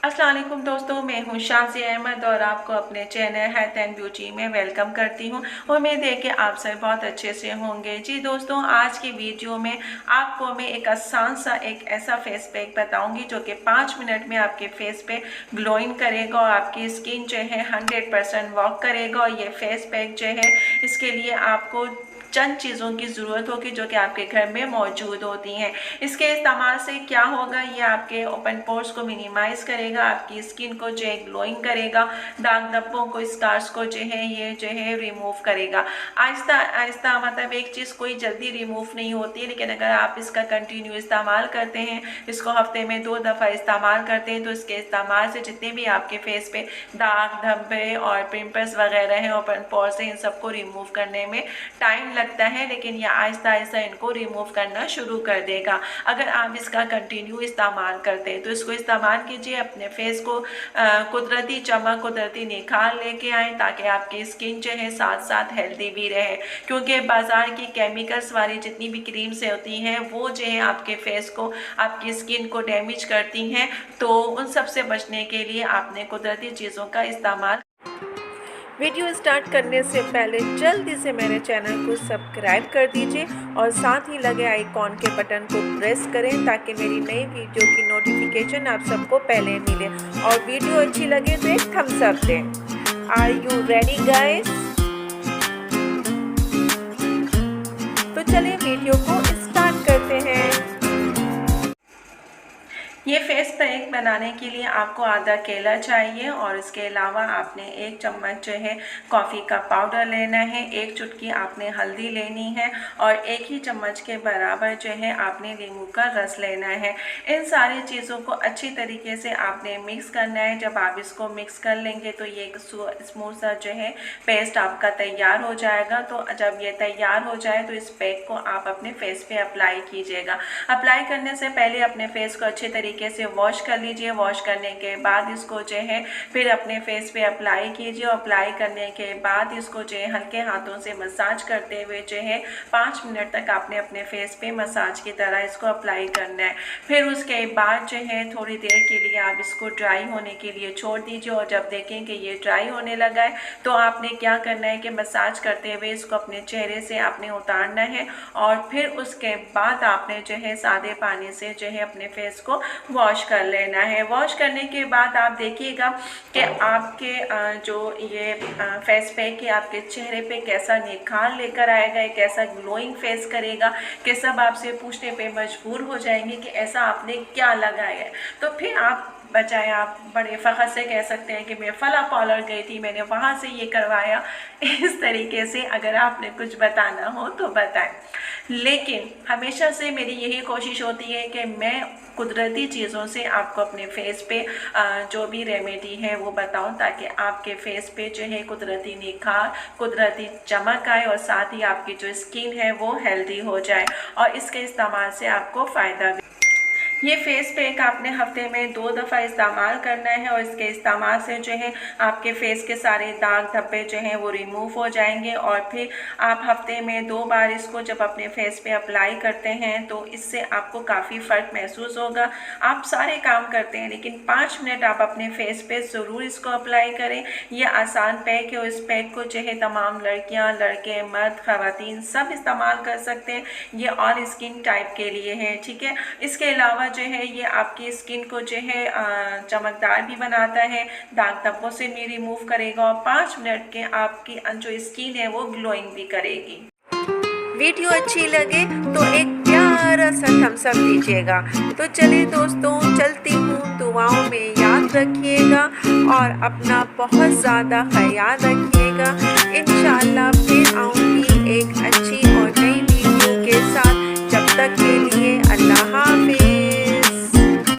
अस्सलाम वालेकुम दोस्तों, मैं हूं शाज़िया अहमद और आपको अपने चैनल हेल्थ एंड ब्यूटी में वेलकम करती हूं। उम्मीद है कि आप सब बहुत अच्छे से होंगे। जी दोस्तों, आज की वीडियो में आपको मैं एक आसान सा एक ऐसा फेस पैक बताऊंगी जो कि 5 मिनट में आपके फेस पे ग्लोइंग करेगा और आपकी स्किन जो है 100% वर्क करेगा। और ये फेस पैक जो है, इसके लिए आपको चंद चीज़ों की ज़रूरत होगी जो कि आपके घर में मौजूद होती हैं। इसके इस्तेमाल से क्या होगा, ये आपके ओपन पोर्स को मिनिमाइज़ करेगा, आपकी स्किन को जो है ग्लोइंग करेगा, दाग धब्बों को, स्कार्स को जो है ये जो है रिमूव करेगा। आहिस्ता आहिस्ता, मतलब एक चीज़ कोई जल्दी रिमूव नहीं होती है, लेकिन अगर आप इसका कंटिन्यू इस्तेमाल करते हैं, इसको हफ्ते में 2 दफ़ा इस्तेमाल करते हैं, तो इसके इस्तेमाल से जितने भी आपके फेस पे दाग धब्बे और पिंपल्स वगैरह हैं, ओपन पोर्स हैं, इन सबको रिमूव करने में टाइम लगता है, लेकिन यह आहिस्ता आहिस्ता इनको रिमूव करना शुरू कर देगा अगर आप इसका कंटिन्यू इस्तेमाल करते हैं। तो इसको इस्तेमाल कीजिए, अपने फेस को कुदरती चमक, कुदरती निखार लेके आए, ताकि आपकी स्किन जो है साथ साथ हेल्दी भी रहे। क्योंकि बाज़ार की केमिकल्स वाली जितनी भी क्रीम्स होती हैं, वो जो है आपके फेस को, आपकी स्किन को डैमेज करती हैं। तो उन सब से बचने के लिए आपने कुदरती चीज़ों का इस्तेमाल। वीडियो स्टार्ट करने से पहले जल्दी से मेरे चैनल को सब्सक्राइब कर दीजिए और साथ ही लगे आइकॉन के बटन को प्रेस करें, ताकि मेरी नई वीडियो की नोटिफिकेशन आप सबको पहले मिले। और वीडियो अच्छी लगे तो एक थम्स अप दें। Are you ready guys? तो चलिए वीडियो को स्टार्ट करते हैं। ये फेस पैक बनाने के लिए आपको आधा केला चाहिए और इसके अलावा आपने 1 चम्मच जो है कॉफ़ी का पाउडर लेना है, 1 चुटकी आपने हल्दी लेनी है और 1 ही चम्मच के बराबर जो है आपने नींबू का रस लेना है। इन सारी चीज़ों को अच्छी तरीके से आपने मिक्स करना है। जब आप इसको मिक्स कर लेंगे तो ये स्मूथ सा जो है पेस्ट आपका तैयार हो जाएगा। तो जब ये तैयार हो जाए तो इस पैक को आप अपने फेस पे अप्लाई कीजिएगा। अप्लाई करने से पहले अपने फेस को अच्छे तरीके से वॉश कर लीजिए। वॉश करने के बाद इसको जो है फिर अपने फेस पे अप्लाई कीजिए। अप्लाई करने के बाद इसको जो है हल्के हाथों से मसाज करते हुए जो है 5 मिनट तक आपने अपने फेस पे मसाज की तरह इसको अप्लाई करना है। फिर उसके बाद जो है थोड़ी देर के लिए आप इसको ड्राई होने के लिए छोड़ दीजिए। और जब देखें कि ये ड्राई होने लगा है तो आपने क्या करना है कि मसाज करते हुए इसको अपने चेहरे से आपने उतारना है और फिर उसके बाद आपने जो है सादे पानी से जो है अपने फेस को वॉश कर लेना है। वॉश करने के बाद आप देखिएगा कि आपके जो ये फेस पैक है आपके चेहरे पे कैसा निखार लेकर आएगा, कैसा ग्लोइंग फेस करेगा, कि सब आपसे पूछने पे मजबूर हो जाएंगे कि ऐसा आपने क्या लगाया है। तो फिर आप बजाय आप बड़े फ़ख्र से कह सकते हैं कि मैं फ़ला पार्लर गई थी, मैंने वहाँ से ये करवाया। इस तरीके से अगर आपने कुछ बताना हो तो बताएं। लेकिन हमेशा से मेरी यही कोशिश होती है कि मैं कुदरती चीज़ों से आपको अपने फेस पे जो भी रेमेडी है वो बताऊं, ताकि आपके फेस पे जो है कुदरती निखार, कुदरती चमक आए और साथ ही आपकी जो स्किन है वो हेल्दी हो जाए और इसके इस्तेमाल से आपको फ़ायदा भी। ये फेस पैक आपने हफ्ते में 2 दफ़ा इस्तेमाल करना है और इसके इस्तेमाल से जो है आपके फेस के सारे दाग धब्बे जो हैं वो रिमूव हो जाएंगे। और फिर आप हफ्ते में 2 बार इसको जब अपने फेस पे अप्लाई करते हैं तो इससे आपको काफ़ी फ़र्क महसूस होगा। आप सारे काम करते हैं लेकिन 5 मिनट आप अपने फेस पे ज़रूर इसको अप्लाई करें। ये आसान पैक है और इस पैक को जो है तमाम लड़कियाँ, लड़के, मर्द, ख़वातीन सब इस्तेमाल कर सकते हैं। ये ऑल स्किन टाइप के लिए है, ठीक है। इसके अलावा जो है ये आपकी स्किन को जो है चमकदार भी बनाता है, दाग धब्बों से भी रिमूव करेगा और 5 मिनट के आपकी जो स्किन है वो ग्लोइंग भी करेगी। वीडियो अच्छी लगे तो एक प्यारा सा थम्स अप दीजिएगा। तो चलिए दोस्तों, चलती हूँ, दुआओं में याद रखिएगा और अपना बहुत ज़्यादा ख्याल रखिएगा। इंशाअल्लाह